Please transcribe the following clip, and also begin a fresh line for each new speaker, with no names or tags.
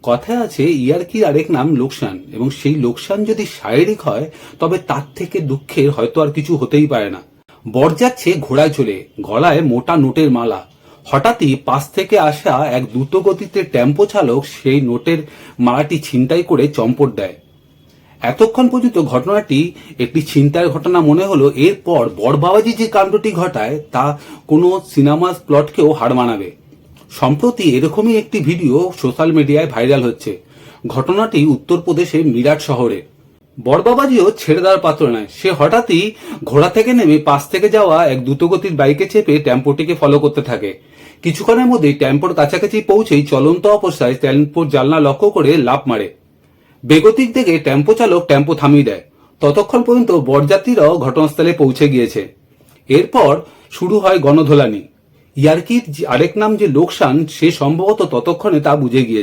কথায় আছে ইয়ার্কির আরেক নাম লোকসান, এবং সেই লোকসান যদি শারীরিক হয় তবে তার থেকে দুঃখের হয়তো আর কিছু হতেই পারে না। বর যাচ্ছে ঘোড়ায় চলে, গলায় মোটা নোটের মালা। হঠাৎই পাশ থেকে আসা এক দ্রুতগতিতে টেম্পো চালক সেই নোটের মালাটি ছিনতাই করে চম্পট দেয়। এতক্ষণ পর্যন্ত ঘটনাটি একটি ছিনতাইয়ের ঘটনা মনে হলো, এরপর বড়বাবাজি যে কাণ্ডটি ঘটায় তা কোনো সিনেমার প্লটকেও হার মানাবে। সম্প্রতি এরকমই একটি ভিডিও সোশ্যাল মিডিয়ায় ভাইরাল হচ্ছে। ঘটনাটি উত্তরপ্রদেশের মিরাট শহরে। বড়বাবাজিও ছেড়ে দেওয়ার পাত্র নয়। সে হঠাৎই ঘোড়া থেকে নেমে পাশ থেকে যাওয়া এক দ্রুতগতির বাইকে চেপে টেম্পোটিকে ফলো করতে থাকে। কিছুক্ষণের মধ্যেই টেম্পোর কাছাকাছি পৌঁছেই চলন্ত অবস্থায় টেম্পোর জানলা লক্ষ্য করে লাফ মারে। বেগতিক দেখে টেম্পো চালক টেম্পো থামিয়ে দেয়। ততক্ষণ পর্যন্ত বরযাত্রীরাও ঘটনাস্থলে পৌঁছে গিয়েছে। এরপর শুরু হয় গণধোলানি। ইয়ার্কির আরেক নাম যে লোকসান, সে সম্ভবত ততক্ষণে তা বুঝে গিয়েছে।